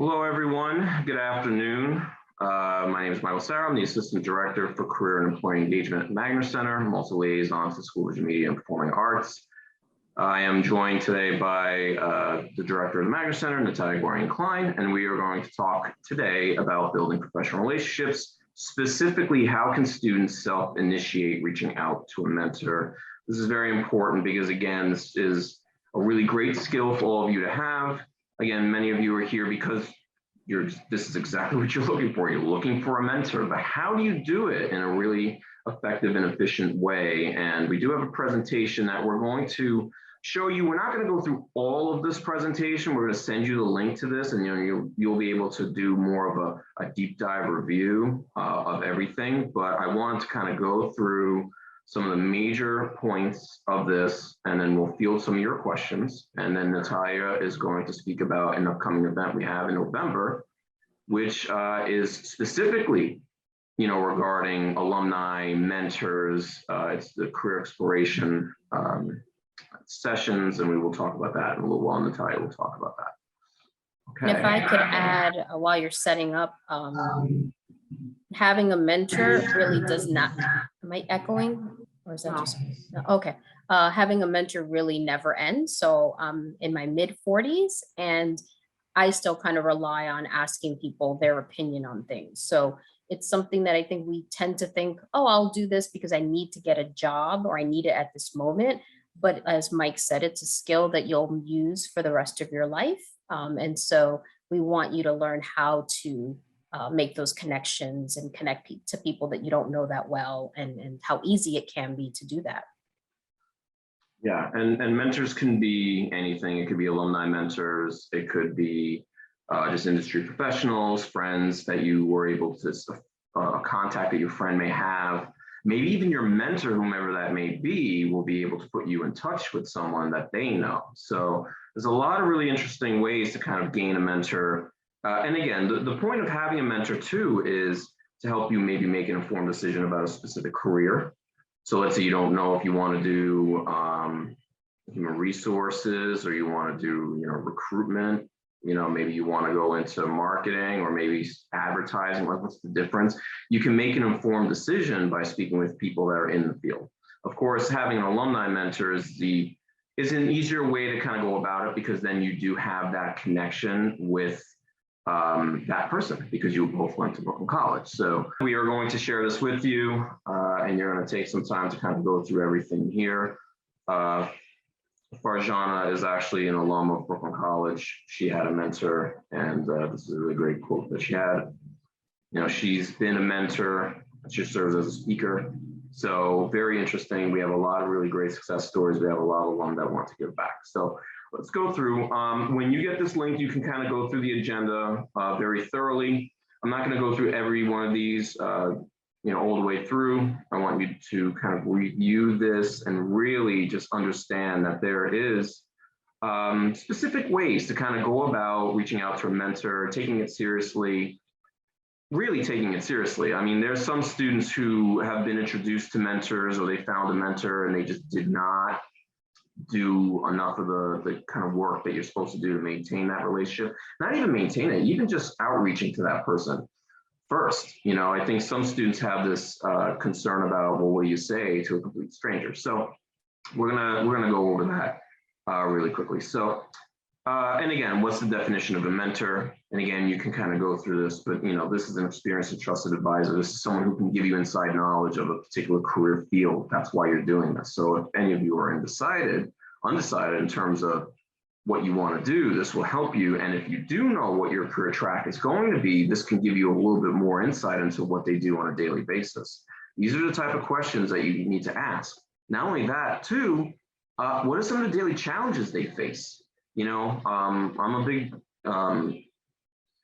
Hello, everyone. Good afternoon. My name is Michael Sarrao. I'm the Assistant Director for Career and Employee Engagement at Magner Center. I'm also liaison to the School of Media and Performing Arts. I am joined today by the Director of the Magner Center, Natalia Guarin-Klein, and we are going to talk today about building professional relationships. Specifically, how can students self-initiate reaching out to a mentor? This is very important because, again, this is a really great skill for all of you to have. Again, many of you are here because this is exactly what you're looking for. You're looking for a mentor, but how do you do it in a really effective and efficient way? And we do have a presentation that we're going to show you. We're not going to go through all of this presentation. We're going to send you the link to this, and you'll be able to do more of a deep dive review of everything. But I wanted to kind of go through some of the major points of this, and then we'll field some of your questions. And then Natalia is going to speak about an upcoming event we have in November, which is specifically, regarding alumni, mentors. It's the career exploration sessions, and we will talk about that in a little while. Natalia will talk about that. Okay. And if I could add, while you're setting up, having a mentor really does not, am I echoing? Or is that just, okay. Having a mentor really never ends. So I'm in my mid 40s and I still kind of rely on asking people their opinion on things. So it's something that I think we tend to think, oh, I'll do this because I need to get a job or I need it at this moment. But as Mike said, it's a skill that you'll use for the rest of your life. And so we want you to learn how to make those connections and connect to people that you don't know that well, and how easy it can be to do that. Yeah, and mentors can be anything. It could be alumni mentors. It could be just industry professionals, friends that you were able to contact that your friend may have. Maybe even your mentor, whomever that may be, will be able to put you in touch with someone that they know. So there's a lot of really interesting ways to kind of gain a mentor. And again, the point of having a mentor too is to help you maybe make an informed decision about a specific career. So let's say you don't know if you want to do human resources, or you want to do recruitment. Maybe you want to go into marketing or maybe advertising. Like, what's the difference? You can make an informed decision by speaking with people that are in the field. Of course, having an alumni mentor is an easier way to kind of go about it, because then you do have that connection with that person, because you both went to Brooklyn College. So we are going to share this with you, and you're going to take some time to kind of go through everything here. Farjana is actually an alum of Brooklyn College. She had a mentor, and this is a really great quote that she had. She's been a mentor. She serves as a speaker. So very interesting. We have a lot of really great success stories. We have a lot of alum that want to give back. So let's go through. When you get this link, you can kind of go through the agenda very thoroughly. I'm not going to go through every one of these, all the way through. I want you to kind of review this and really just understand that there is specific ways to kind of go about reaching out to a mentor, taking it seriously, really taking it seriously. I mean, there's some students who have been introduced to mentors, or they found a mentor and they just did not do enough of the kind of work that you're supposed to do to maintain that relationship. Not even maintain it, even just outreaching to that person first. I think some students have this concern about, well, what do you say to a complete stranger? So we're gonna go over that really quickly. So and again, what's the definition of a mentor? And again, you can kind of go through this, but this is an experienced and trusted advisor. This is someone who can give you inside knowledge of a particular career field. That's why you're doing this. So if any of you are undecided in terms of what you want to do, this will help you. And if you do know what your career track is going to be, this can give you a little bit more insight into what they do on a daily basis. These are the type of questions that you need to ask. Not only that, too, what are some of the daily challenges they face? I'm a big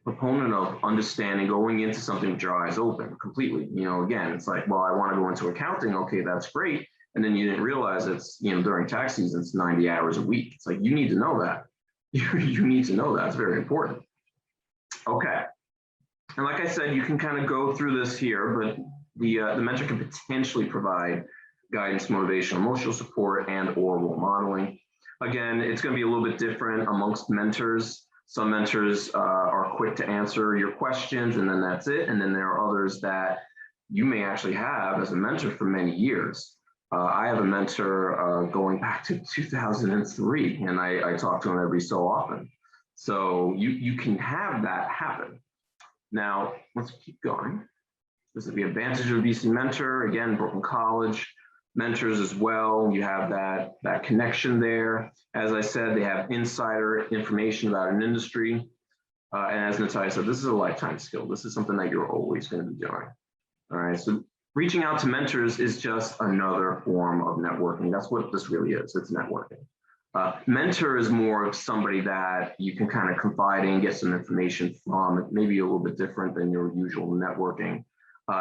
proponent of understanding, going into something with your eyes open completely. Again, it's like, well, I want to go into accounting. Okay, that's great. And then you didn't realize it's, during tax season, it's 90 hours a week. It's like, you need to know that. You need to know that. It's very important. Okay. And like I said, you can kind of go through this here, but the mentor can potentially provide guidance, motivation, emotional support, and or role modeling. Again, it's going to be a little bit different amongst mentors. Some mentors are quick to answer your questions and then that's it. And then there are others that you may actually have as a mentor for many years. I have a mentor going back to 2003, and I talk to him every so often. So you can have that happen. Now, let's keep going. This is the advantage of a VC mentor. Again, Brooklyn College mentors as well. You have that connection there. As I said, they have insider information about an industry. And as Natalia said, this is a lifetime skill. This is something that you're always going to be doing. All right, so reaching out to mentors is just another form of networking. That's what this really is. It's networking. Mentor is more of somebody that you can kind of confide in, get some information from. Maybe a little bit different than your usual networking,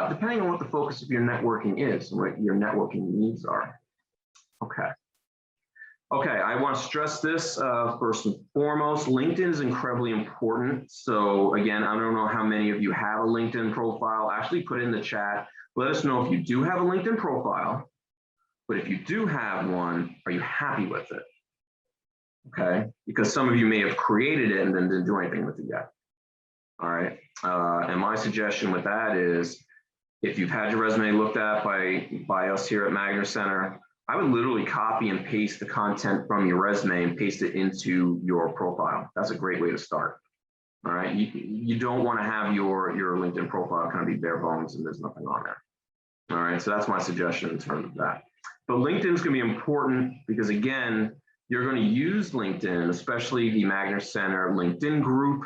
depending on what the focus of your networking is and what your networking needs are. Okay. Okay, I want to stress this first and foremost. LinkedIn is incredibly important. So again, I don't know how many of you have a LinkedIn profile. Actually put it in the chat. Let us know if you do have a LinkedIn profile, but if you do have one, are you happy with it? Okay, because some of you may have created it and then didn't do anything with it yet. All right, and my suggestion with that is, if you've had your resume looked at by us here at Magner Center, I would literally copy and paste the content from your resume and paste it into your profile. That's a great way to start. All right, you don't want to have your LinkedIn profile kind of be bare bones and there's nothing on there. All right, so that's my suggestion in terms of that. But LinkedIn is going to be important because, again, you're going to use LinkedIn, especially the Magner Center LinkedIn group.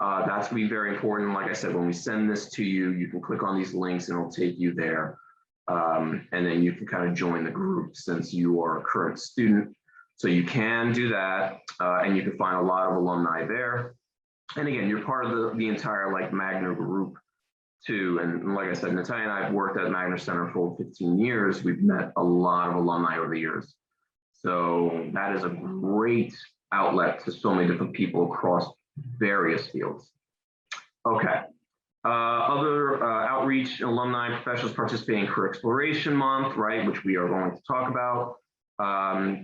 That's going to be very important. Like I said, when we send this to you, you can click on these links and it'll take you there. And then you can kind of join the group since you are a current student. So you can do that, and you can find a lot of alumni there. And again, you're part of the entire like Magner group too. And like I said, Natalia and I have worked at Magner Center for 15 years. We've met a lot of alumni over the years. So that is a great outlet to so many different people across various fields. Okay. Other outreach alumni professionals participating in Career Exploration Month, right, which we are going to talk about.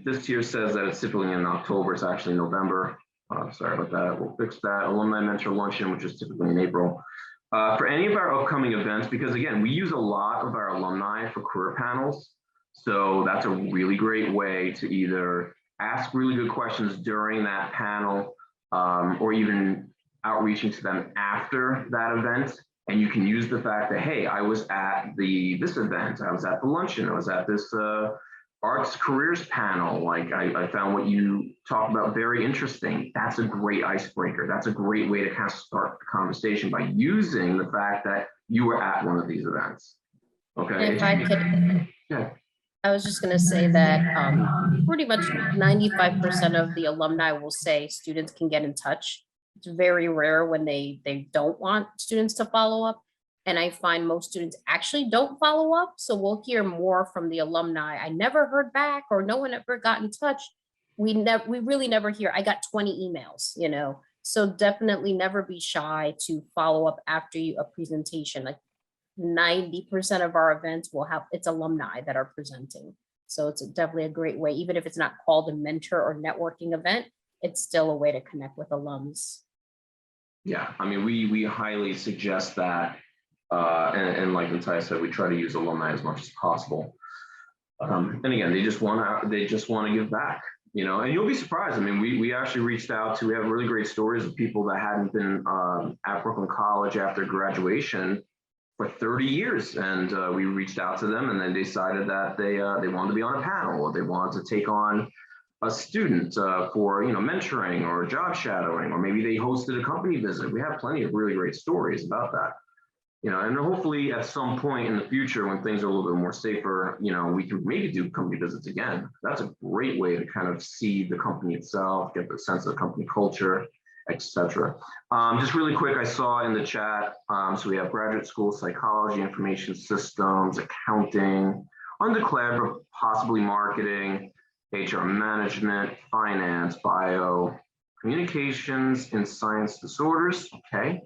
This here says that it's typically in October. It's actually November. Sorry about that. We'll fix that. Alumni Mentor Luncheon, which is typically in April. For any of our upcoming events, because again, we use a lot of our alumni for career panels. So that's a really great way to either ask really good questions during that panel, or even outreaching to them after that event. And you can use the fact that, hey, I was at this event, I was at the luncheon, I was at this arts careers panel. Like I found what you talked about very interesting. That's a great icebreaker. That's a great way to kind of start the conversation by using the fact that you were at one of these events. Okay. If I could, yeah. I was just going to say that pretty much 95% of the alumni will say students can get in touch. It's very rare when they don't want students to follow up. And I find most students actually don't follow up. So we'll hear more from the alumni. I never heard back, or no one ever got in touch. We really never hear. I got 20 emails, you know. So definitely never be shy to follow up after a presentation. Like 90% of our events will have, it's alumni that are presenting. So it's definitely a great way, even if it's not called a mentor or networking event, it's still a way to connect with alums. Yeah, I mean, we highly suggest that. And like Natalia said, we try to use alumni as much as possible. And again, they just want to give back, you know, and you'll be surprised. I mean, we actually reached out to, we have really great stories of people that hadn't been at Brooklyn College after graduation for 30 years. And we reached out to them and then decided that they wanted to be on a panel, or they wanted to take on a student for, you know, mentoring or job shadowing, or maybe they hosted a company visit. We have plenty of really great stories about that. You know, and hopefully at some point in the future, when things are a little bit more safer, you know, we can maybe do company visits again. That's a great way to kind of see the company itself, get the sense of the company culture, etc. Just really quick, I saw in the chat, so we have graduate school, psychology, information systems, accounting, undeclared, but possibly marketing, HR management, finance, bio, communications, and science disorders, okay.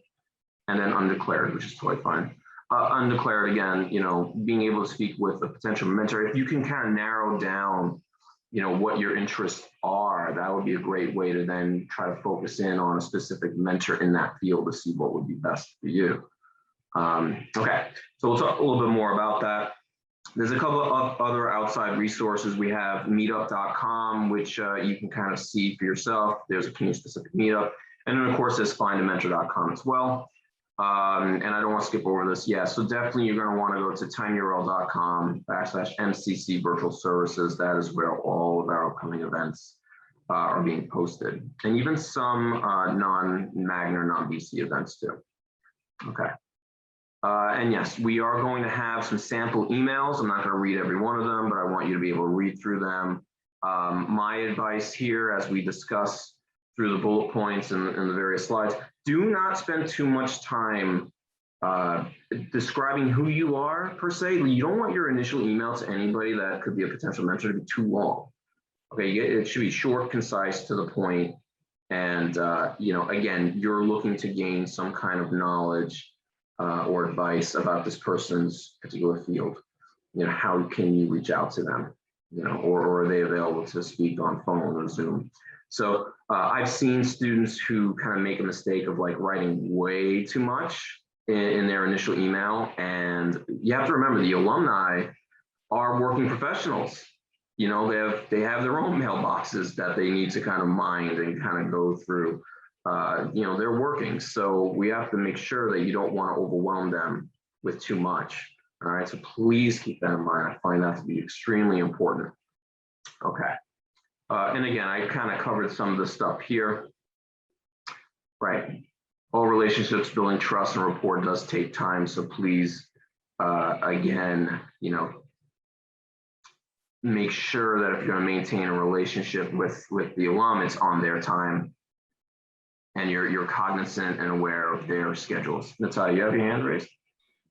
And then undeclared, which is totally fine. Undeclared, again, you know, being able to speak with a potential mentor. If you can kind of narrow down what your interests are. That would be a great way to then try to focus in on a specific mentor in that field to see what would be best for you. Okay, so we'll talk a little bit more about that. There's a couple of other outside resources. We have meetup.com, which you can kind of see for yourself. There's a community-specific meetup. And then, of course, there's findamentor.com as well. And I don't want to skip over this. Yeah, so definitely you're going to want to go to tinyurl.com/MCC virtual services. That is where all of our upcoming events are being posted. And even some non-Magna or non-BC events too. Okay. And yes, we are going to have some sample emails. I'm not going to read every one of them, but I want you to be able to read through them. My advice here, as we discuss through the bullet points and the various slides, do not spend too much time describing who you are per se. You don't want your initial email to anybody that could be a potential mentor to be too long. Okay, it should be short, concise, to the point. And, again, you're looking to gain some kind of knowledge or advice about this person's particular field. How can you reach out to them? Or are they available to speak on phone or Zoom? So I've seen students who kind of make a mistake of like writing way too much in their initial email. And you have to remember, the alumni are working professionals. They have their own mailboxes that they need to kind of mind and kind of go through. They're working. So we have to make sure that you don't want to overwhelm them with too much. All right. So please keep that in mind. I find that to be extremely important. Okay. And again, I kind of covered some of the stuff here. Right. All relationships, building trust and rapport does take time. So please, again, make sure that if you're going to maintain a relationship with the alum, it's on their time. And you're cognizant and aware of their schedules. Natalia, you have your hand raised?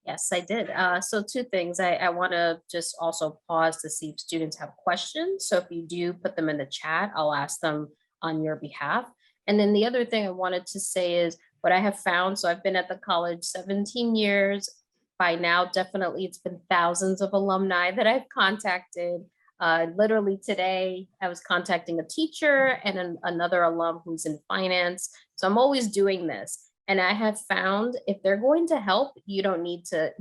Yes, I did. So two things. I want to just also pause to see if students have questions. So if you do put them in the chat, I'll ask them on your behalf. And then the other thing I wanted to say is what I have found. So I've been at the college 17 years. By now, definitely it's been thousands of alumni that I've contacted. Literally today, I was contacting a teacher and another alum who's in finance. So I'm always doing this. And I have found if they're going to help, you don't need to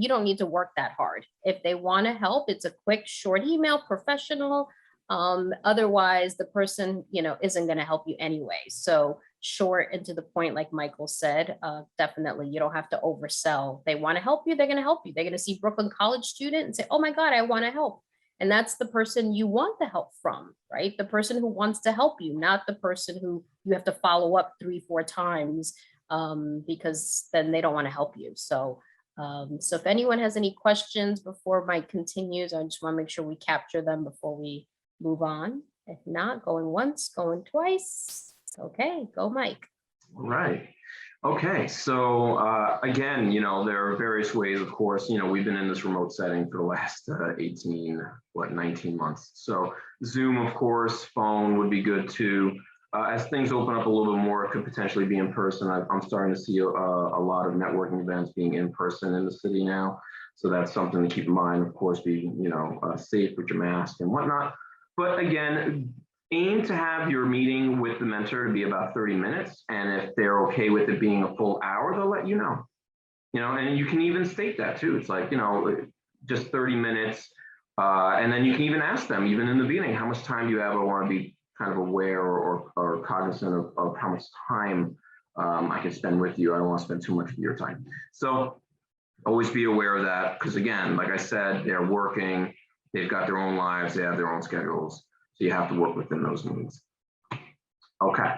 work that hard. If they want to help, it's a quick, short email, professional. Otherwise, the person, isn't going to help you anyway. So short and to the point, like Michael said, definitely you don't have to oversell. They want to help you, they're going to help you. They're going to see Brooklyn College student and say, oh my God, I want to help. And that's the person you want the help from, right? The person who wants to help you, not the person who you have to follow up 3-4 times because then they don't want to help you. So, so if anyone has any questions before Mike continues, I just want to make sure we capture them before we move on. If not, going once, going twice. Okay, go Mike. All right. Okay, so again, there are various ways, of course, we've been in this remote setting for the last 19 months. So Zoom, of course, phone would be good too. As things open up a little bit more, it could potentially be in person. I'm starting to see a lot of networking events being in person in the city now. So that's something to keep in mind, of course, be, safe with your mask and whatnot. But again, aim to have your meeting with the mentor to be about 30 minutes. And if they're okay with it being a full hour, they'll let you know. And you can even state that too. It's like, just 30 minutes. And then you can even ask them, even in the beginning, how much time do you have? I want to be kind of aware or cognizant of how much time I can spend with you. I don't want to spend too much of your time. So always be aware of that. Because again, like I said, they're working, they've got their own lives, they have their own schedules. So you have to work within those meetings. Okay.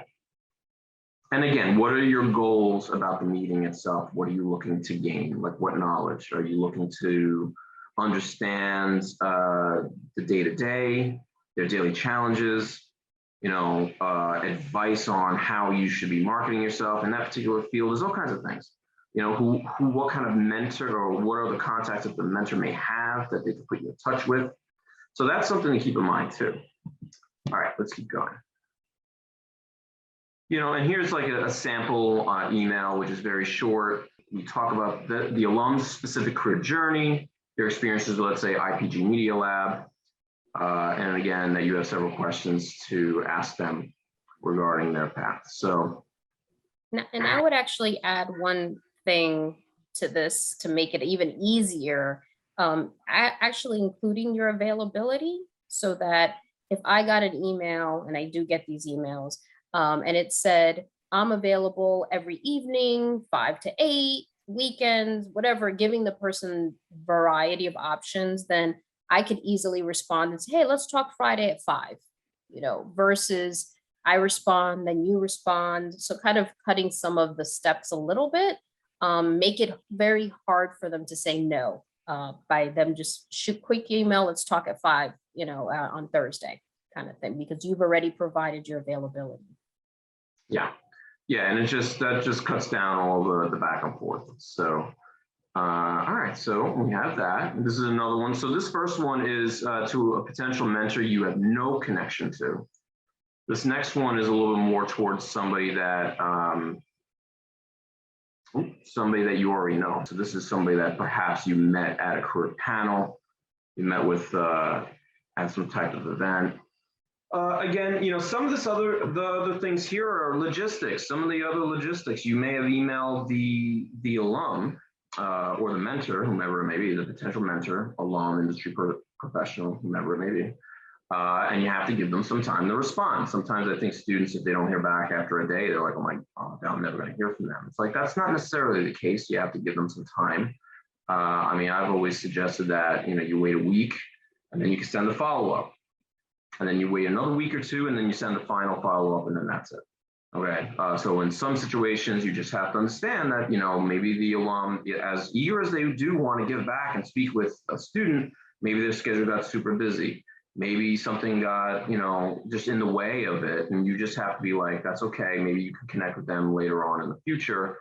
And again, what are your goals about the meeting itself? What are you looking to gain? Like what knowledge? Are you looking to understand the day-to-day, their daily challenges, advice on how you should be marketing yourself in that particular field? There's all kinds of things. What kind of mentor or what are the contacts that the mentor may have that they can put you in touch with? So that's something to keep in mind too. All right, let's keep going. And here's like a sample email, which is very short. We talk about the alum's specific career journey, their experiences with, let's say, IPG Media Lab, And again, that you have several questions to ask them regarding their path. So, And I would actually add one thing to this to make it even easier, actually including your availability so that if I got an email, and I do get these emails, and it said, I'm available every evening, 5 to 8, weekends, whatever, giving the person variety of options, then I could easily respond and say, hey, let's talk Friday at 5, versus I respond, then you respond. So kind of cutting some of the steps a little bit, make it very hard for them to say no, by them just shoot quick email, let's talk at 5, on Thursday kind of thing, because you've already provided your availability. yeah. Yeah, and that just cuts down all the back and forth. So, all right, so we have that. This is another one. So this first one is to a potential mentor you have no connection to. This next one is a little bit more towards somebody that you already know. So this is somebody that perhaps you met at a career panel, you met with at some type of event. Again, some of the other things here are logistics. Some of the other logistics, you may have emailed the alum or the mentor, whomever it may be, the potential mentor, alum, industry professional, whomever it may be. And you have to give them some time to respond. Sometimes I think students, if they don't hear back after a day, they're like, oh, I'm never going to hear from them. It's like, that's not necessarily the case. You have to give them some time. I mean, I've always suggested that, you wait a week and then you can send the follow-up. And then you wait another week or two, and then you send the final follow-up, and then that's it. Okay. So in some situations, you just have to understand that, maybe the alum, as eager as they do want to give back and speak with a student, maybe their schedule got super busy. Maybe something got, just in the way of it. And you just have to be like, that's okay. Maybe you can connect with them later on in the future.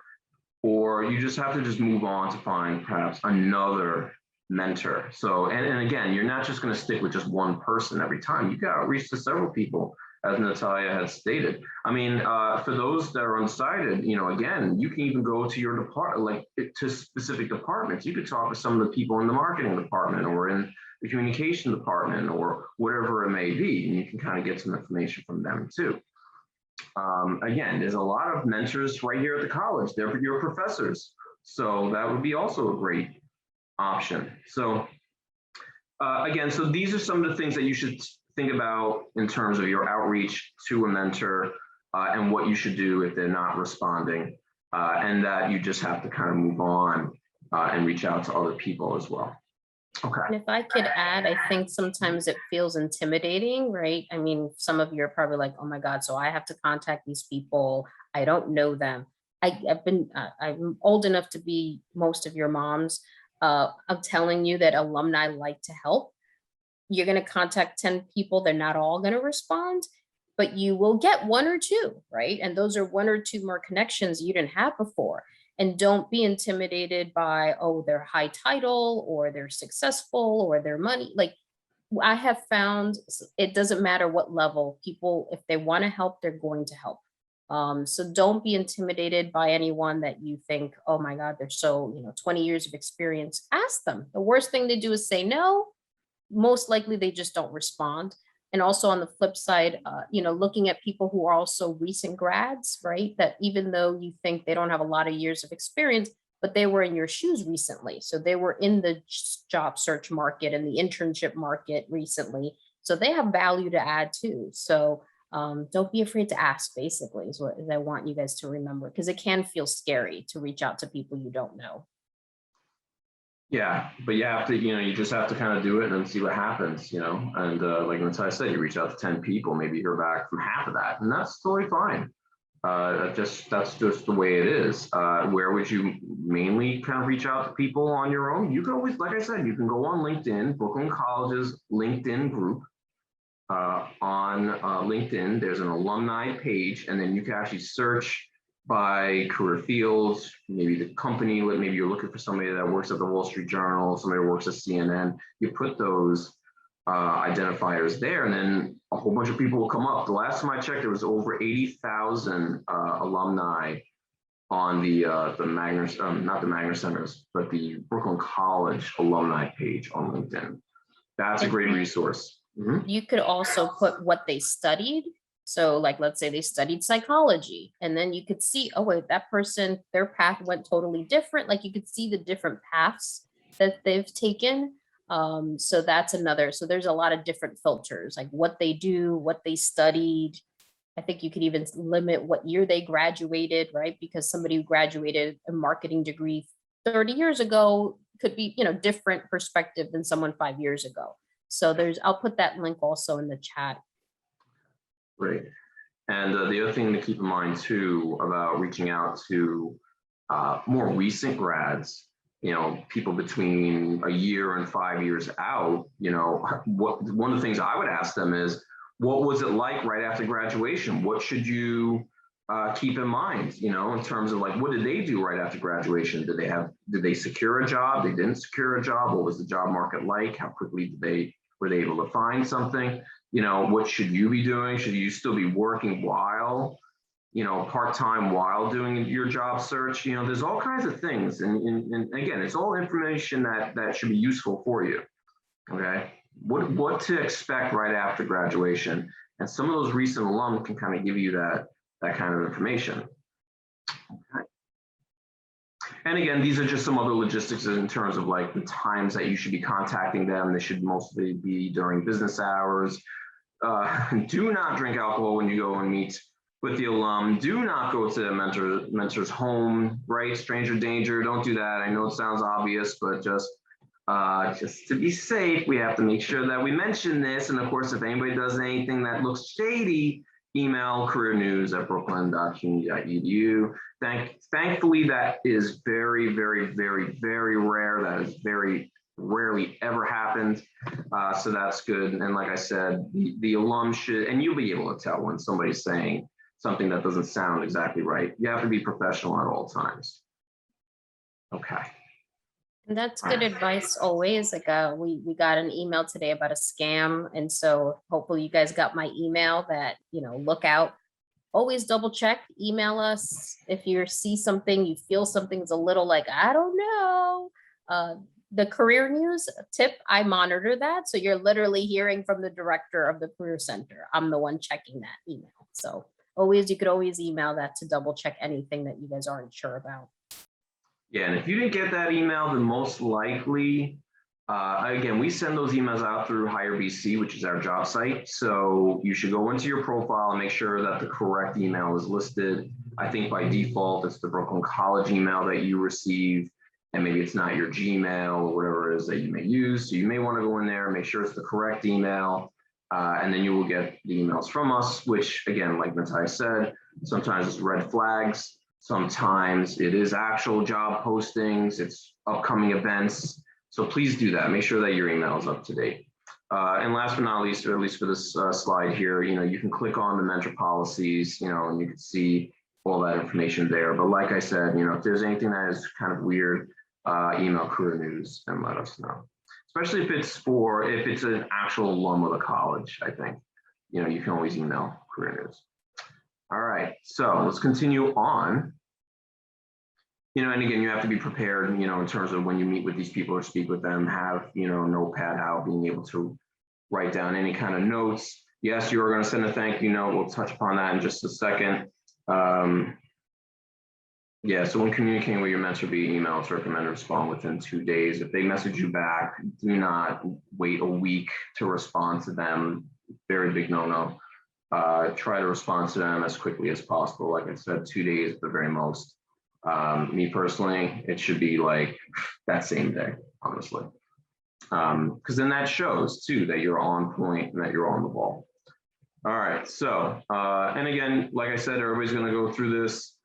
Or you just have to just move on to find perhaps another mentor. So, and again, you're not just going to stick with just one person every time. You got to reach to several people, as Natalia had stated. I mean, for those that are unsighted, again, you can even go to your department, like to specific departments. You could talk to some of the people in the marketing department or in the communication department or whatever it may be, and you can kind of get some information from them too. Again, there's a lot of mentors right here at the college. They're your professors. So that would be also a great option. So again, so these are some of the things that you should think about in terms of your outreach to a mentor and what you should do if they're not responding, and that you just have to kind of move on and reach out to other people as well. Okay. And if I could add, I think sometimes it feels intimidating, right? I mean, some of you are probably like, oh my God, so I have to contact these people. I don't know them. I'm old enough to be most of your moms. I'm telling you that alumni like to help. You're going to contact 10 people. They're not all going to respond, but you will get 1 or 2, right? And those are 1 or 2 more connections you didn't have before. And don't be intimidated by, oh, their high title or they're successful or their money. Like I have found it doesn't matter what level people, if they want to help, they're going to help. So don't be intimidated by anyone that you think, oh my God, they're so, 20 years of experience. Ask them. The worst thing they do is say no. Most likely they just don't respond. And also on the flip side, looking at people who are also recent grads, right? That even though you think they don't have a lot of years of experience, but they were in your shoes recently. So they were in the job search market and the internship market recently. So they have value to add too. So don't be afraid to ask, basically, is what I want you guys to remember, because it can feel scary to reach out to people you don't know. Yeah, but you have to, you just have to kind of do it and see what happens, and like Natalia said, you reach out to 10 people, maybe hear back from half of that, and that's totally fine. That's just the way it is. Where would you mainly kind of reach out to people on your own? You can always, like I said, you can go on LinkedIn, Brooklyn College's LinkedIn group. On LinkedIn, there's an alumni page, and then you can actually search by career fields, maybe the company, maybe you're looking for somebody that works at the Wall Street Journal, somebody who works at CNN. You put those identifiers there, and then a whole bunch of people will come up. The last time I checked, there was over 80,000 alumni on the not the Magna Centers, but the Brooklyn College alumni page on LinkedIn. That's a great resource. Mhm. You could also put what they studied. So like, let's say they studied psychology, and then you could see, oh wait, that person, their path went totally different. Like you could see the different paths that they've taken. So that's another, so there's a lot of different filters, like what they do, what they studied. I think you could even limit what year they graduated, right? Because somebody who graduated a marketing degree 30 years ago could be, different perspective than someone 5 years ago. So I'll put that link also in the chat. Great. And the other thing to keep in mind too about reaching out to more recent grads, people between a year and 5 years out, one of the things I would ask them is, what was it like right after graduation? What should you keep in mind, in terms of like, what did they do right after graduation? Did they secure a job? They didn't secure a job? What was the job market like? How quickly were they able to find something? What should you be doing? Should you still be working while, part-time while doing your job search? There's all kinds of things. And again, it's all information that should be useful for you. Okay. What to expect right after graduation. And some of those recent alums can kind of give you that kind of information. Okay. And again, these are just some other logistics in terms of like the times that you should be contacting them. They should mostly be during business hours. Do not drink alcohol when you go and meet with the alum. Do not go to the mentor's home, right? Stranger danger, don't do that. I know it sounds obvious, but just to be safe, we have to make sure that we mention this. And of course, if anybody does anything that looks shady, email careernews@brooklyn.cuny.edu. Thankfully, that is very, very, very, very rare. That is very rarely ever happens. So that's good. And like I said, the alum should, and you'll be able to tell when somebody's saying something that doesn't sound exactly right. You have to be professional at all times. Okay. And that's good advice always. Like we got an email today about a scam. And so hopefully you guys got my email that, look out. Always double check, email us if you see something, you feel something's a little like, I don't know. The career news tip, I monitor that. So you're literally hearing from the director of the career center. I'm the one checking that email. So you could always email that to double check anything that you guys aren't sure about. Yeah, and if you didn't get that email, then most likely, again, we send those emails out through HireBC, which is our job site. So you should go into your profile and make sure that the correct email is listed. I think by default, it's the Brooklyn College email that you receive, and maybe it's not your Gmail or whatever it is that you may use. So you may want to go in there and make sure it's the correct email, and then you will get the emails from us, which again, like Natalia said, sometimes it's red flags. Sometimes it is actual job postings, it's upcoming events. So please do that. Make sure that your email is up to date. And last but not least, or at least for this slide here, you can click on the mentor policies, and you can see all that information there. But like I said, if there's anything that is kind of weird, email Career News and let us know. Especially if it's an actual alum of the college, I think, you can always email Career News. All right, so let's continue on. And again, you have to be prepared, in terms of when you meet with these people or speak with them, have, notepad out, being able to write down any kind of notes. Yes, you are going to send a thank you note. We'll touch upon that in just a second. Yeah, so when communicating with your mentor via email, it's recommended to respond within 2 days. If they message you back, do not wait a week to respond to them. Very big no-no. Try to respond to them as quickly as possible. Like I said, 2 days at the very most. Me personally, it should be like that same day, honestly. Because then that shows too that you're on point and that you're on the ball. All right, so, and again, like I said, everybody's gonna go through this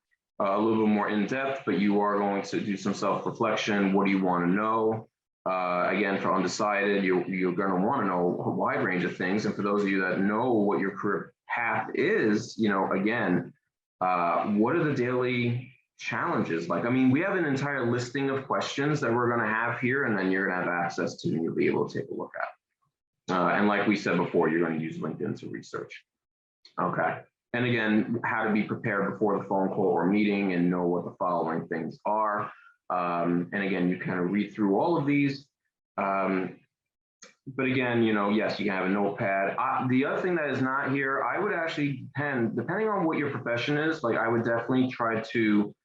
a little bit more in depth, but you are going to do some self-reflection. What do you wanna know? Again, for undecided, you're gonna wanna know a wide range of things. And for those of you that know what your career path is, again, what are the daily challenges like? I mean, we have an entire listing of questions that we're going to have here, and then you're going to have access to, and you'll be able to take a look at. And like we said before, you're going to use LinkedIn to research. Okay. And again, how to be prepared before the phone call or meeting and know what the following things are. And again, you kind of read through all of these. But again, yes, you can have a notepad. The other thing that is not here, I would actually depending on what your profession is, like I would definitely try to,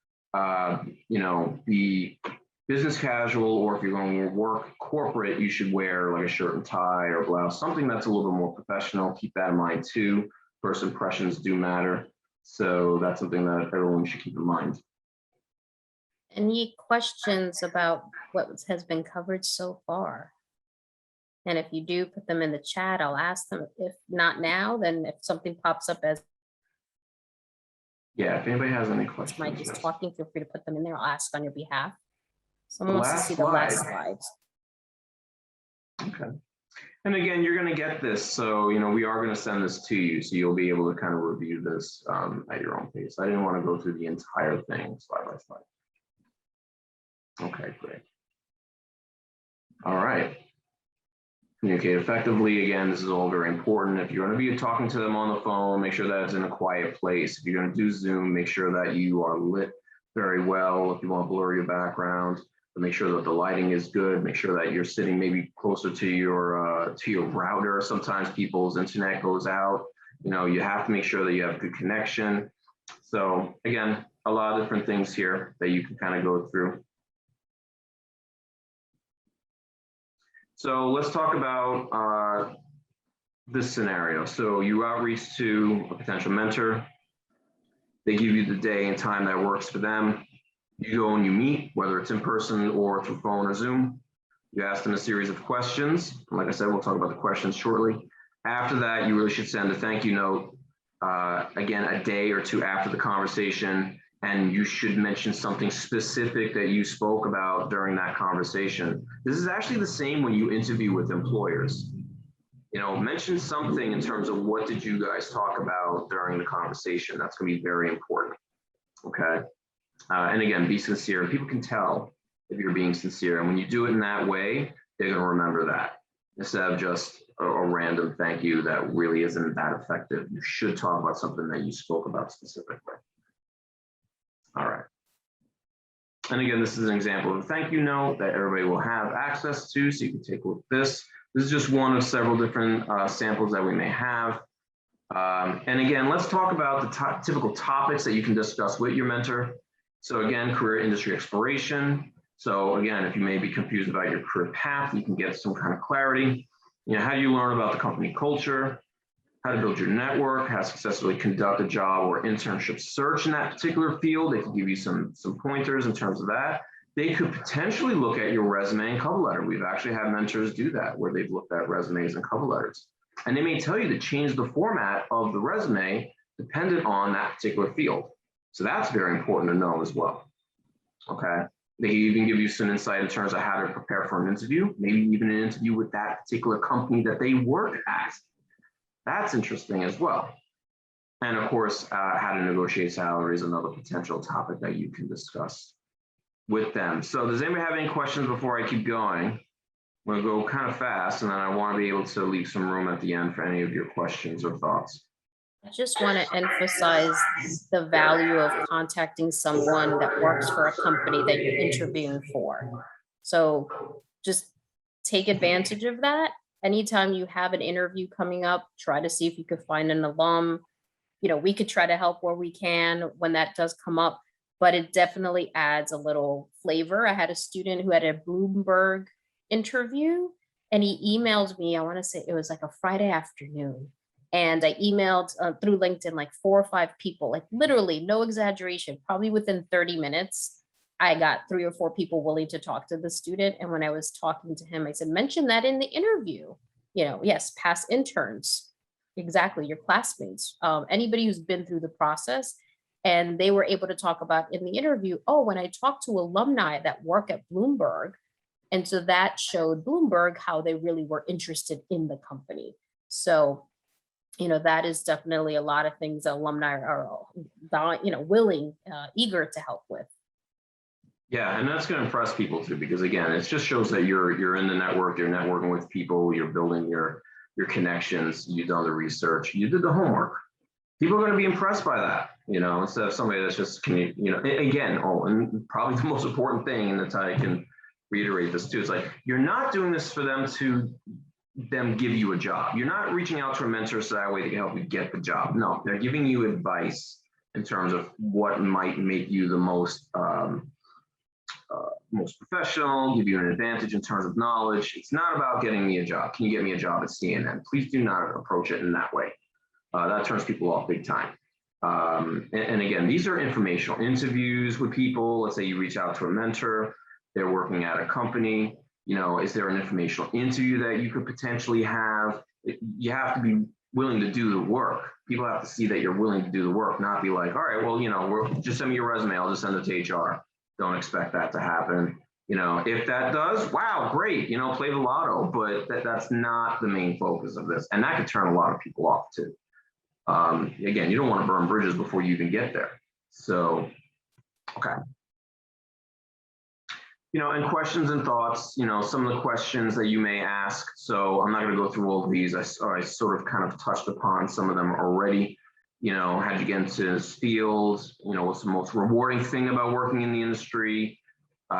be business casual, or if you're going to work corporate, you should wear like a shirt and tie or blouse, something that's a little bit more professional. Keep that in mind too. First impressions do matter. So that's something that everyone should keep in mind. Any questions about what has been covered so far? And if you do, put them in the chat. I'll ask them. If not now, then if something pops up as Yeah, if anybody has any questions. Mike is yes. talking, feel free to put them in there. I'll ask on your behalf. The Someone wants to last see the last slide. slides. Okay. And again, you're going to get this. So, we are going to send this to you. So you'll be able to kind of review this at your own pace. I didn't want to go through the entire thing slide by slide. Okay, great. All right. Communicate effectively. Again, this is all very important. If you're going to be talking to them on the phone, make sure that it's in a quiet place. If you're going to do Zoom, make sure that you are lit very well. If you want to blur your background, make sure that the lighting is good. Make sure that you're sitting maybe closer to your router. Sometimes people's internet goes out. You have to make sure that you have good connection. So again, a lot of different things here that you can kind of go through. So let's talk about this scenario. So you outreach to a potential mentor. They give you the day and time that works for them. You go and you meet, whether it's in person or through phone or Zoom. You ask them a series of questions. Like I said, we'll talk about the questions shortly. After that, you really should send a thank you note, again, a day or two after the conversation, and you should mention something specific that you spoke about during that conversation. This is actually the same when you interview with employers. Mention something in terms of what did you guys talk about during the conversation. That's going to be very important, okay? And again, be sincere. People can tell if you're being sincere. And when you do it in that way, they're going to remember that instead of just a random thank you that really isn't that effective. You should talk about something that you spoke about specifically. All right. And again, this is an example of a thank you note that everybody will have access to, so you can take a look at this. This is just one of several different samples that we may have. And again, let's talk about the typical topics that you can discuss with your mentor. So again, career industry exploration. So again, if you may be confused about your career path, you can get some kind of clarity. How do you learn about the company culture, how to build your network, how to successfully conduct a job or internship search in that particular field. They can give you some pointers in terms of that. They could potentially look at your resume and cover letter. We've actually had mentors do that, where they've looked at resumes and cover letters. And they may tell you to change the format of the resume dependent on that particular field. So that's very important to know as well, okay? They even give you some insight in terms of how to prepare for an interview, maybe even an interview with that particular company that they work at. That's interesting as well. And of course, how to negotiate salary is another potential topic that you can discuss with them. So does anybody have any questions before I keep going? I'm gonna go kind of fast, and then I want to be able to leave some room at the end for any of your questions or thoughts. I just want to emphasize the value of contacting someone that works for a company that you're interviewing for. So just take advantage of that. Anytime you have an interview coming up, try to see if you could find an alum. We could try to help where we can when that does come up, but it definitely adds a little flavor. I had a student who had a Bloomberg interview, and he emailed me, I want to say it was like a Friday afternoon. And I emailed through LinkedIn like 4 or 5 people, like literally no exaggeration, probably within 30 minutes, I got 3 or 4 people willing to talk to the student. And when I was talking to him, I said, mention that in the interview. Yes, past interns, exactly, your classmates, anybody who's been through the process. And they were able to talk about in the interview, oh, when I talked to alumni that work at Bloomberg. And so that showed Bloomberg how they really were interested in the company. So that is definitely a lot of things that alumni are, willing, eager to help with. Yeah, and that's going to impress people too, because again, it just shows that you're in the network, you're networking with people, you're building your connections, you've done the research, you did the homework. People are going to be impressed by that, instead of somebody that's just, again, and probably the most important thing, and Natalia can reiterate this too, it's like, you're not doing this for them to them give you a job. You're not reaching out to a mentor so that way they can help you get the job. No, they're giving you advice in terms of what might make you the most professional, give you an advantage in terms of knowledge. It's not about getting me a job. Can you get me a job at CNN? Please do not approach it in that way. That turns people off big time. And again, these are informational interviews with people. Let's say you reach out to a mentor, they're working at a company. You know, is there an informational interview that you could potentially have? You have to be willing to do the work. People have to see that you're willing to do the work, not be like, all right, well, you know, just send me your resume. I'll just send it to HR. Don't expect that to happen. You know, if that does, wow, great, you know, play the lotto, but that's not the main focus of this. And that could turn a lot of people off too. Again, you don't want to burn bridges before you even get there. So, okay. You know, and questions and thoughts, you know, some of the questions that you may ask. So I'm not going to go through all of these. I sort of kind of touched upon some of them already. You know, how'd you get into this field? You know, what's the most rewarding thing about working in the industry? You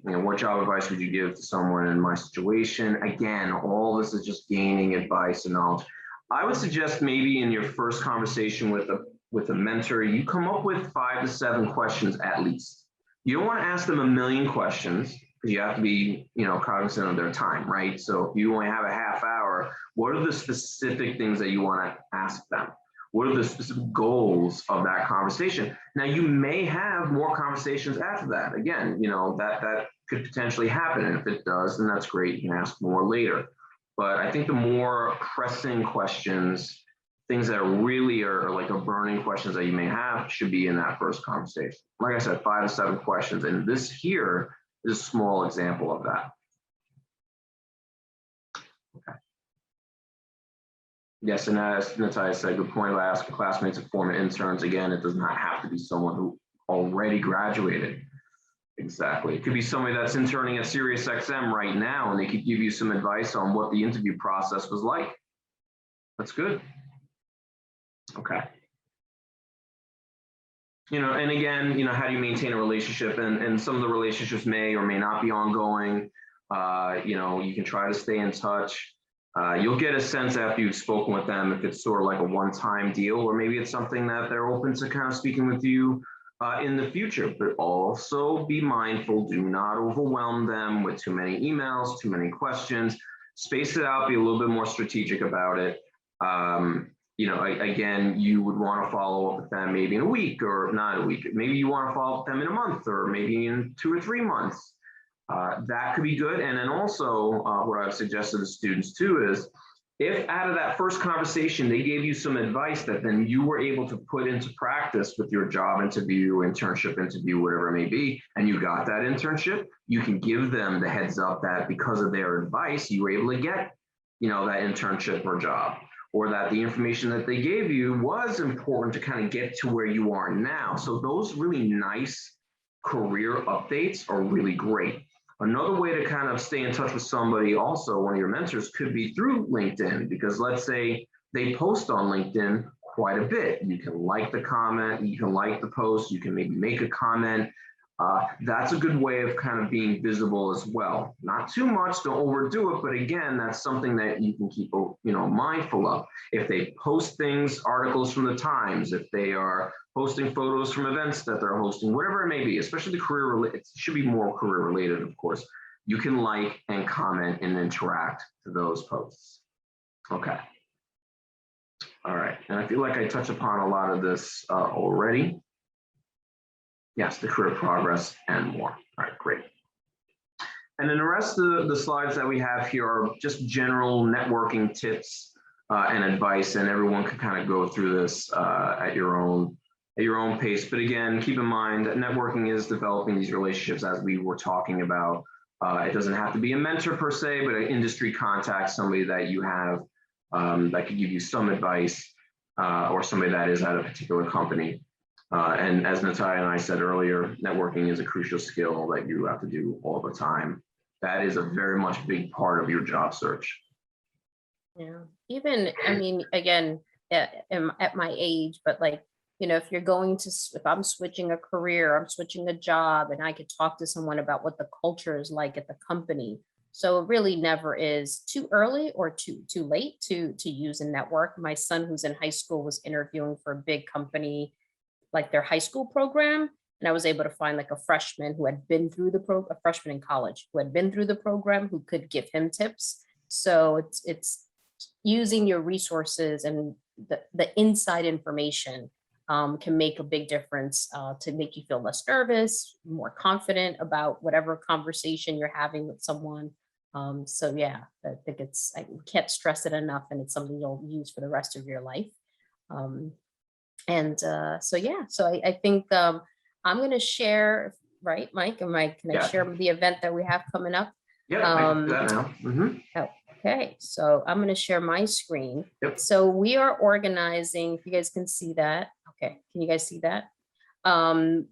know, what job advice would you give to someone in my situation? Again, all this is just gaining advice and knowledge. I would suggest maybe in your first conversation with a mentor, you come up with 5 to 7 questions at least. You don't want to ask them a million questions because you have to be, you know, cognizant of their time, right? So if you only have a half hour, what are the specific things that you want to ask them? What are the specific goals of that conversation? Now, you may have more conversations after that. Again, you know, that could potentially happen. And if it does, then that's great. You can ask more later. But I think the more pressing questions, things that really are like a burning questions that you may have should be in that first conversation. Like I said, 5 to 7 questions. And this here is a small example of that. Okay. Yes, and as Natalia said, good point about asking classmates and former interns. Again, it does not have to be someone who already graduated. Exactly. It could be somebody that's interning at SiriusXM right now, and they could give you some advice on what the interview process was like. That's good. Okay. You know, and again, you know, how do you maintain a relationship? And some of the relationships may or may not be ongoing. You know, you can try to stay in touch. You'll get a sense after you've spoken with them if it's sort of like a one-time deal, or maybe it's something that they're open to kind of speaking with you in the future. But also be mindful, do not overwhelm them with too many emails, too many questions. Space it out, be a little bit more strategic about it. You know, again, you would want to follow up with them maybe in a week, or not a week. Maybe you want to follow up with them in a month, or maybe in 2 or 3 months. That could be good. And then also what I've suggested to students too is if out of that first conversation, they gave you some advice that then you were able to put into practice with your job interview, internship interview, whatever it may be, and you got that internship, you can give them the heads up that because of their advice, you were able to get, you know, that internship or job, or that the information that they gave you was important to kind of get to where you are now. So those really nice career updates are really great. Another way to kind of stay in touch with somebody, also one of your mentors, could be through LinkedIn, because let's say they post on LinkedIn quite a bit. You can like the comment, you can like the post, you can maybe make a comment. That's a good way of kind of being visible as well. Not too much, don't overdo it, but again, that's something that you can keep, you know, mindful of. If they post things, articles from the Times, if they are posting photos from events that they're hosting, whatever it may be, especially the career related, it should be more career related, of course. You can like and comment and interact to those posts. Okay. All right, and I feel like I touched upon a lot of this already. Yes, the career progress and more. All right, great. And then the rest of the slides that we have here are just general networking tips and advice, and everyone can kind of go through this at your own pace. But again, keep in mind that networking is developing these relationships as we were talking about. It doesn't have to be a mentor per se, but an industry contact, somebody that you have that could give you some advice, or somebody that is at a particular company. And as Natalia and I said earlier, networking is a crucial skill that you have to do all the time. That is a very much big part of your job search. Yeah, even, I mean, again, at my age, but like, you know, if you're going to, if I'm switching a career, I'm switching a job, and I could talk to someone about what the culture is like at the company. So it really never is too early or too late to use a network. My son, who's in high school, was interviewing for a big company, like their high school program. And I was able to find like a freshman who had been through a freshman in college who had been through the program who could give him tips. So it's using your resources and the inside information can make a big difference to make you feel less nervous, more confident about whatever conversation you're having with someone. So yeah, I think I can't stress it enough, and it's something you'll use for the rest of your life. Um, so yeah, so I think I'm going to share, right, Mike? Can I Yeah. share the event that we have coming up? Yeah, I can do that now. Okay, so I'm going to share my screen. Yep. So we are organizing, if you guys can see that. Okay, can you guys see that?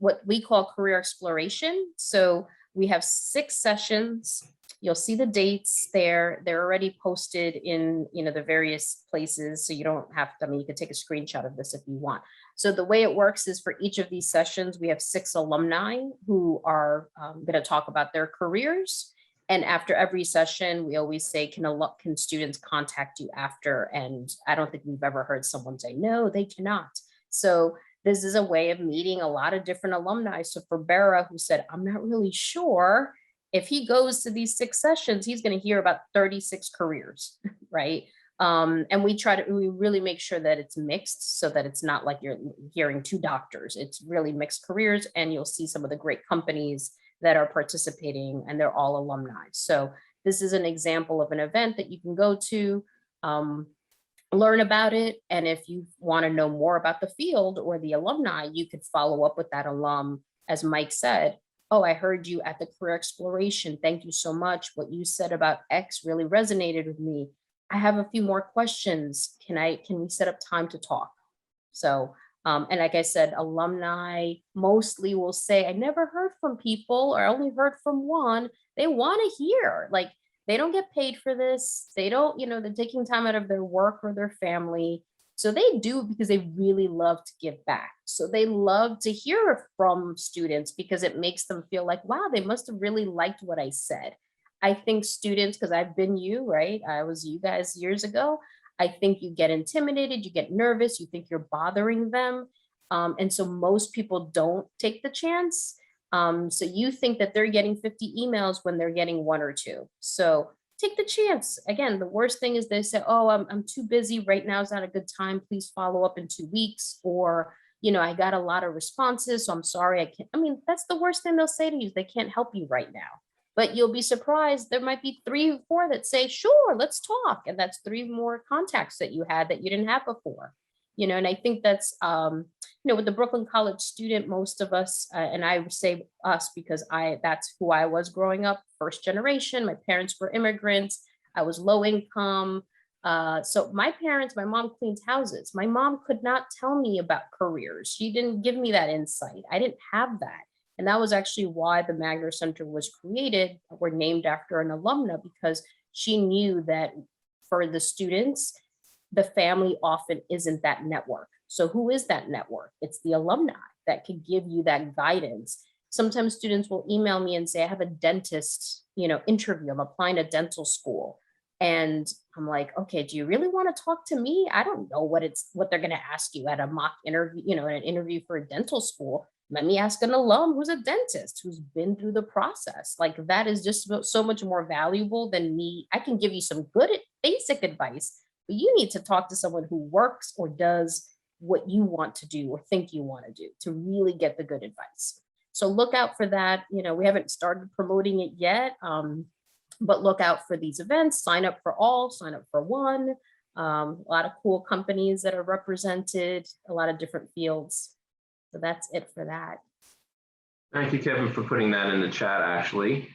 What we call career exploration. So we have 6 sessions. You'll see the dates there. They're already posted in, the various places. So you don't have to, I mean, you can take a screenshot of this if you want. So the way it works is for each of these sessions, we have 6 alumni who are going to talk about their careers. And after every session, we always say, can students contact you after? And I don't think we've ever heard someone say, no, they cannot. So this is a way of meeting a lot of different alumni. So for Bera, who said, I'm not really sure, if he goes to these 6 sessions, he's going to hear about 36 careers, right? And we really make sure that it's mixed so that it's not like you're hearing 2 doctors. It's really mixed careers, and you'll see some of the great companies that are participating, and they're all alumni. So this is an example of an event that you can go to, learn about it. And if you want to know more about the field or the alumni, you could follow up with that alum. As Mike said, oh, I heard you at the career exploration. Thank you so much. What you said about X really resonated with me. I have a few more questions. Can we set up time to talk? So, and like I said, alumni mostly will say, I never heard from people, or I only heard from one. They want to hear, like, they don't get paid for this. They don't, they're taking time out of their work or their family. So they do it because they really love to give back. So they love to hear from students because it makes them feel like, wow, they must have really liked what I said. I think students, because I've been you, right? I was you guys years ago. I think you get intimidated, you get nervous, you think you're bothering them. And so most people don't take the chance. So you think that they're getting 50 emails when they're getting 1 or 2. So take the chance. Again, the worst thing is they say, oh, I'm too busy right now. Is not a good time. Please follow up in 2 weeks. Or, I got a lot of responses, so I'm sorry. I can't. I mean, that's the worst thing they'll say to you. They can't help you right now. But you'll be surprised. There might be 3 or 4 that say, sure, let's talk. And that's 3 more contacts that you had that you didn't have before. And I think that's, with the Brooklyn College student, most of us, and I say us because that's who I was growing up, first generation. My parents were immigrants. I was low income. So my mom cleaned houses. My mom could not tell me about careers. She didn't give me that insight. I didn't have that. And that was actually why the Magner Center was created. We're named after an alumna, because she knew that for the students, the family often isn't that network. So who is that network? It's the alumni that could give you that guidance. Sometimes students will email me and say, I have a dentist, interview. I'm applying to dental school. And I'm like, okay, do you really want to talk to me? I don't know what they're going to ask you at a mock interview, an interview for a dental school. Let me ask an alum who's a dentist, who's been through the process. Like, that is just so much more valuable than me. I can give you some good basic advice, but you need to talk to someone who works or does what you want to do or think you want to do to really get the good advice. So look out for that. We haven't started promoting it yet, but look out for these events. Sign up for all, sign up for one. A lot of cool companies that are represented, a lot of different fields. So that's it for that. Thank you, Kevin, for putting that in the chat, actually.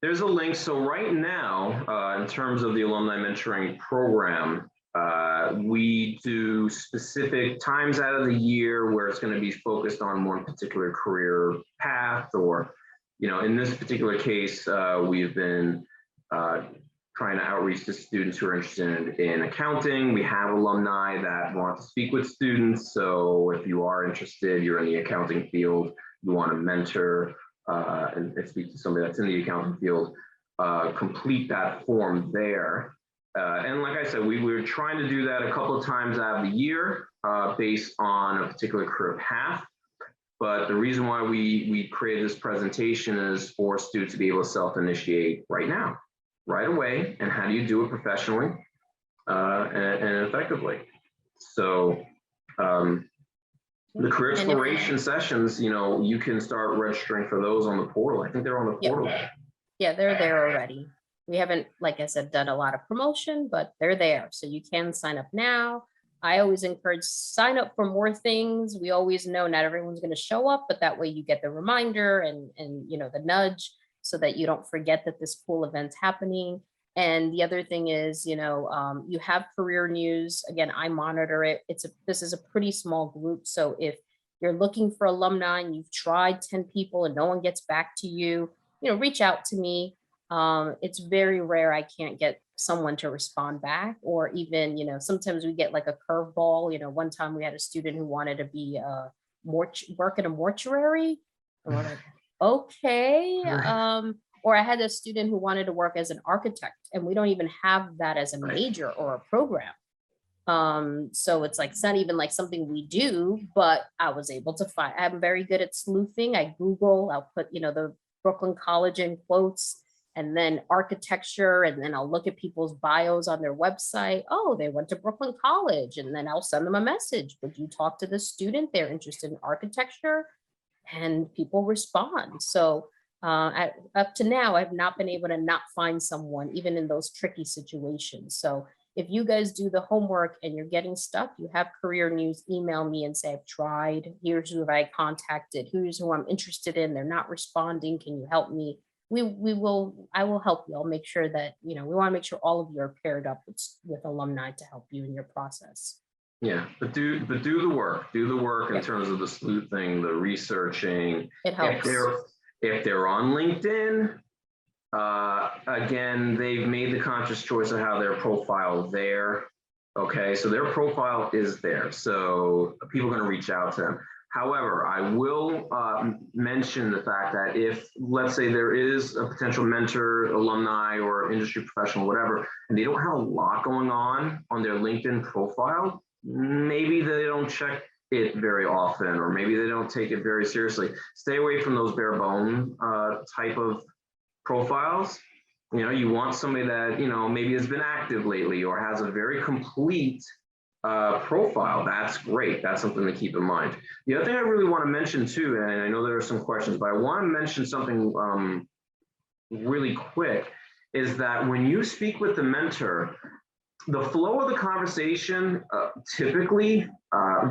There's a link. So right now, in terms of the alumni mentoring program, we do specific times out of the year where it's going to be focused on one particular career path, or, in this particular case, we've been trying to outreach to students who are interested in accounting. We have alumni that want to speak with students. So if you are interested, you're in the accounting field, you want to mentor and speak to somebody that's in the accounting field, complete that form there. And like I said, we were trying to do that a couple of times out of the year based on a particular career path. But the reason why we created this presentation is for students to be able to self-initiate right now, right away. And how do you do it professionally and effectively? So the career exploration sessions, you know, you can start registering for those on the portal. I think they're on the portal. Yeah, they're there already. We haven't, like I said, done a lot of promotion, but they're there. So you can sign up now. I always encourage sign up for more things. We always know not everyone's going to show up, but that way you get the reminder and you know, the nudge so that you don't forget that this cool event's happening. And the other thing is, you know, you have career news. Again, I monitor it. This is a pretty small group. So if you're looking for alumni and you've tried 10 people and no one gets back to you, you know, reach out to me. It's very rare I can't get someone to respond back, or even, you know, sometimes we get like a curveball. You know, one time we had a student who wanted to be work in a mortuary. And we're like, okay. Or I had a student who wanted to work as an architect, and we don't even have that as a major or a program. So it's like, it's not even like something we do, but I was able to find, I'm very good at sleuthing. I Google, I'll put, you know, the Brooklyn College in quotes, and then architecture, and then I'll look at people's bios on their website. Oh, they went to Brooklyn College, and then I'll send them a message. Would you talk to the student? They're interested in architecture, and people respond. So up to now, I've not been able to not find someone, even in those tricky situations. So if you guys do the homework and you're getting stuck, you have career news, email me and say, I've tried, here's who I contacted, here's who I'm interested in, they're not responding, can you help me? I will help you. I'll make sure that, you know, we want to make sure all of you are paired up with alumni to help you in your process. Yeah, but do the work. Do the work in terms of the sleuthing, the researching. It helps. If they're on LinkedIn, again, they've made the conscious choice of how their profile there. Okay, so their profile is there. So people are going to reach out to them. However, I will mention the fact that if, let's say, there is a potential mentor, alumni, or industry professional, whatever, and they don't have a lot going on their LinkedIn profile, maybe they don't check it very often, or maybe they don't take it very seriously. Stay away from those bare bone type of profiles. You know, you want somebody that, you know, maybe has been active lately or has a very complete profile. That's great. That's something to keep in mind. The other thing I really want to mention too, and I know there are some questions, but I want to mention something really quick, is that when you speak with the mentor, the flow of the conversation, typically,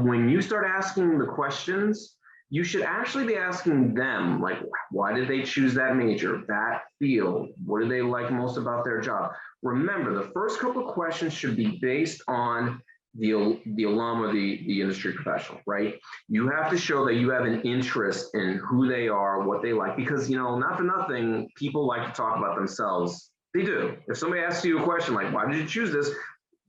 when you start asking the questions, you should actually be asking them, like, why did they choose that major, that field? What do they like most about their job? Remember, the first couple of questions should be based on the alum or the industry professional, right? You have to show that you have an interest in who they are, what they like, because, you know, not for nothing, people like to talk about themselves. They do. If somebody asks you a question like, why did you choose this?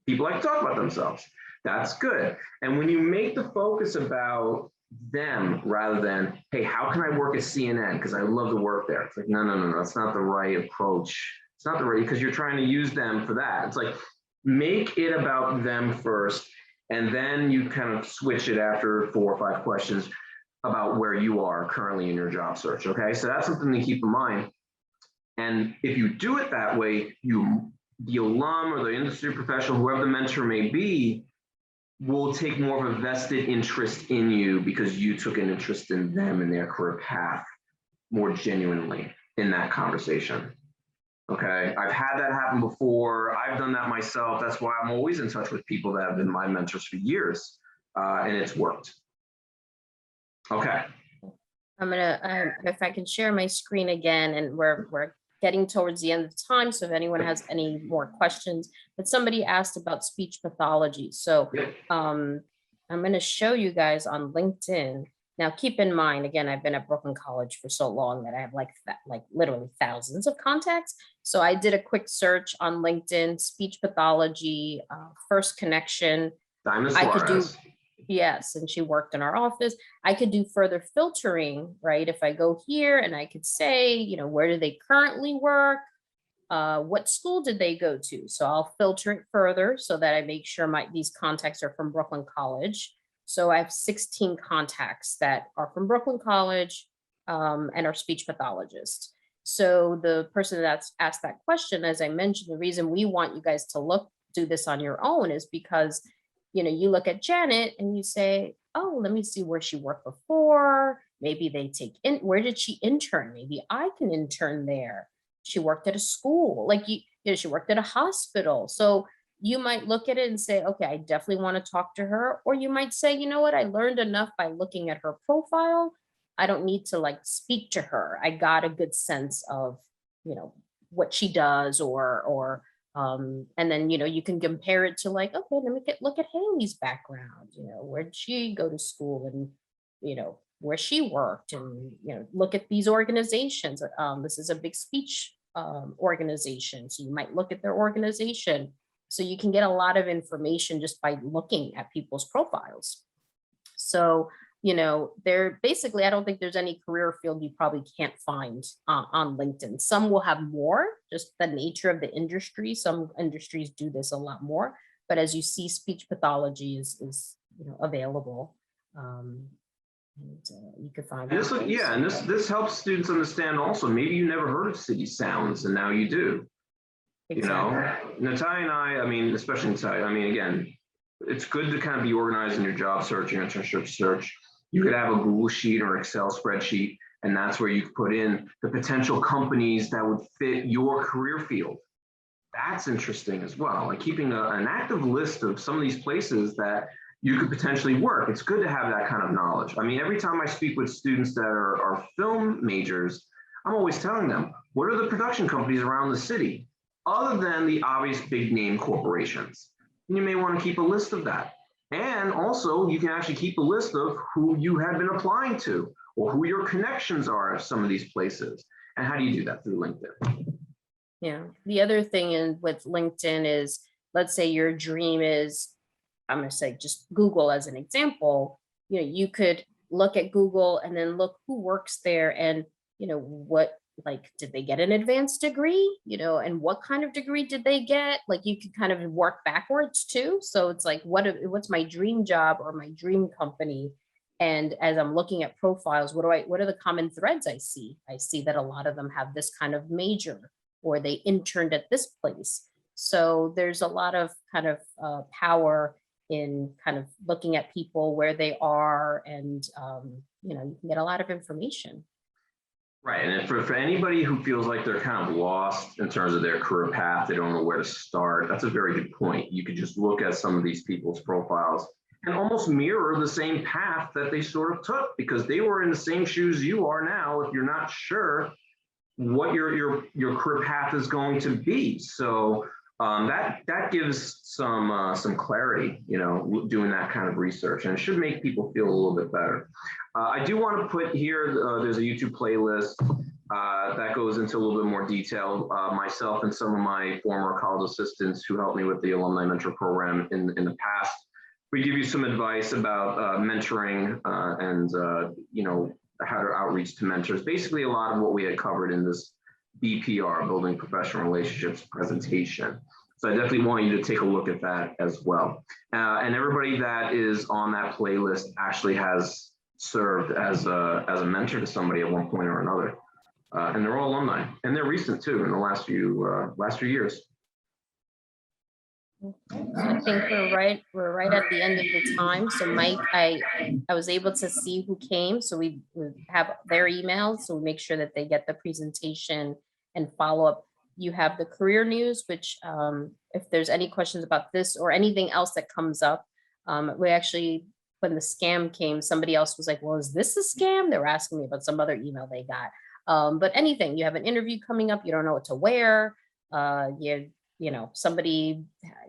People like to talk about themselves. That's good. And when you make the focus about them rather than, hey, how can I work at CNN? Because I would love to work there. It's like, no, that's not the right approach. It's not the right, because you're trying to use them for that. It's like, make it about them first, and then you kind of switch it after 4 or 5 questions about where you are currently in your job search. Okay, so that's something to keep in mind. And if you do it that way, the alum or the industry professional, whoever the mentor may be, will take more of a vested interest in you because you took an interest in them and their career path more genuinely in that conversation. Okay, I've had that happen before. I've done that myself. That's why I'm always in touch with people that have been my mentors for years, and it's worked. Okay. I'm gonna, if I can share my screen again, and we're getting towards the end of time. So if anyone has any more questions, but somebody asked about speech pathology. So I'm gonna show you guys on LinkedIn. Now, keep in mind, again, I've been at Brooklyn College for so long that I have like literally thousands of contacts. So I did a quick search on LinkedIn, speech pathology, first connection. I could do, yes, and she worked in our office. I could do further filtering, right? If I go here and I could say, you know, where do they currently work? what school did they go to? So I'll filter it further so that I make sure these contacts are from Brooklyn College. So I have 16 contacts that are from Brooklyn College and are speech pathologists. So the person that's asked that question, as I mentioned, the reason we want you guys to do this on your own is because, you know, you look at Janet and you say, oh, let me see where she worked before. Maybe they where did she intern? Maybe I can intern there. She worked at a school, like you know, she worked at a hospital. So you might look at it and say, okay, I definitely want to talk to her. Or you might say, you know what, I learned enough by looking at her profile. I don't need to like speak to her. I got a good sense of, you know, what she does and then, you know, you can compare it to like, okay, let me look at Haley's background, you know, where did she go to school and, you know, where she worked and, you know, look at these organizations. This is a big speech organization. So you might look at their organization. So you can get a lot of information just by looking at people's profiles. So, you know, I don't think there's any career field you probably can't find on LinkedIn. Some will have more, just the nature of the industry. Some industries do this a lot more, but as you see, speech pathology is you know, available. You could find this helps students understand also, maybe you never heard of City Sounds and now you do. Exactly. You know, Natalia and I mean, especially Natalia, I mean, again, it's good to kind of be organized in your job search, your internship search. You could have a Google sheet or Excel spreadsheet, and that's where you put in the potential companies that would fit your career field. That's interesting as well. Like keeping an active list of some of these places that you could potentially work. It's good to have that kind of knowledge. I mean, every time I speak with students that are film majors, I'm always telling them, what are the production companies around the city, other than the obvious big name corporations? And you may want to keep a list of that. And also, you can actually keep a list of who you have been applying to or who your connections are at some of these places. And how do you do that? Through LinkedIn. Yeah. The other thing with LinkedIn is, let's say your dream is, I'm going to say just Google as an example, you know, you could look at Google and then look who works there and, you know, what, like, did they get an advanced degree, you know, and what kind of degree did they get? Like you could kind of work backwards too. So it's like, what's my dream job or my dream company? And as I'm looking at profiles, what are the common threads I see? I see that a lot of them have this kind of major, or they interned at this place. So there's a lot of kind of power in kind of looking at people where they are, and you know, you can get a lot of information. Right, and for anybody who feels like they're kind of lost in terms of their career path, they don't know where to start, that's a very good point. You could just look at some of these people's profiles and almost mirror the same path that they sort of took, because they were in the same shoes you are now if you're not sure what your career path is going to be. So that gives some clarity, you know, doing that kind of research, and it should make people feel a little bit better. I do want to put here, there's a YouTube playlist that goes into a little bit more detail. Myself and some of my former college assistants who helped me with the Alumni Mentor Program in the past, we give you some advice about mentoring and you know, how to outreach to mentors. Basically, a lot of what we had covered in this BPR, Building Professional Relationships presentation. So I definitely want you to take a look at that as well. And everybody that is on that playlist actually has served as a mentor to somebody at one point or another. And they're all alumni, and they're recent too in the last few years. Okay. So I think we're right at the end of the time. So Mike, I was able to see who came. So we have their emails. So we make sure that they get the presentation and follow up. You have the career news, which if there's any questions about this or anything else that comes up, we actually, when the scam came, somebody else was like, well, is this a scam? They were asking me about some other email they got. But anything, you have an interview coming up, you don't know what to wear, you know, somebody,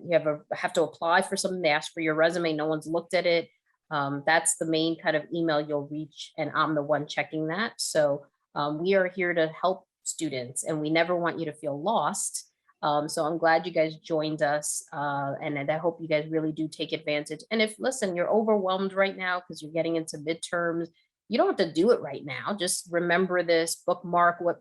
you have to apply for something, they ask for your resume, no one's looked at it. That's the main kind of email you'll reach, and I'm the one checking that. So we are here to help students, and we never want you to feel lost. So I'm glad you guys joined us, and I hope you guys really do take advantage. And if, listen, you're overwhelmed right now because you're getting into midterms, You don't have to do it right now. Just remember this, bookmark what,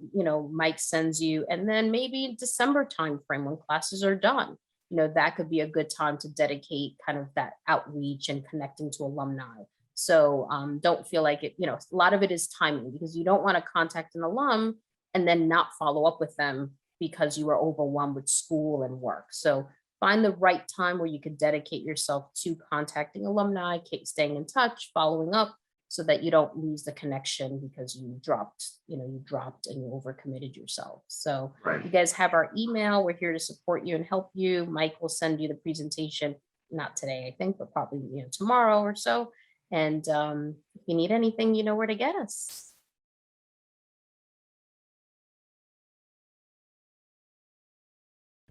Mike sends you. And then maybe in December timeframe when classes are done, that could be a good time to dedicate kind of that outreach and connecting to alumni. So don't feel like it, a lot of it is timing, because you don't want to contact an alum and then not follow up with them because you are overwhelmed with school and work. So find the right time where you could dedicate yourself to contacting alumni, staying in touch, following up, so that you don't lose the connection because you dropped and you overcommitted yourself. So Right. you guys have our email. We're here to support you and help you. Mike will send you the presentation, not today, I think, but probably tomorrow or so. And if you need anything, you know where to get us.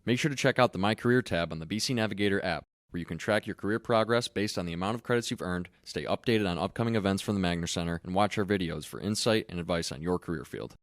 Make sure to check out the My Career tab on the BC Navigator app, where you can track your career progress based on the amount of credits you've earned, stay updated on upcoming events from the Magner Center, and watch our videos for insight and advice on your career field.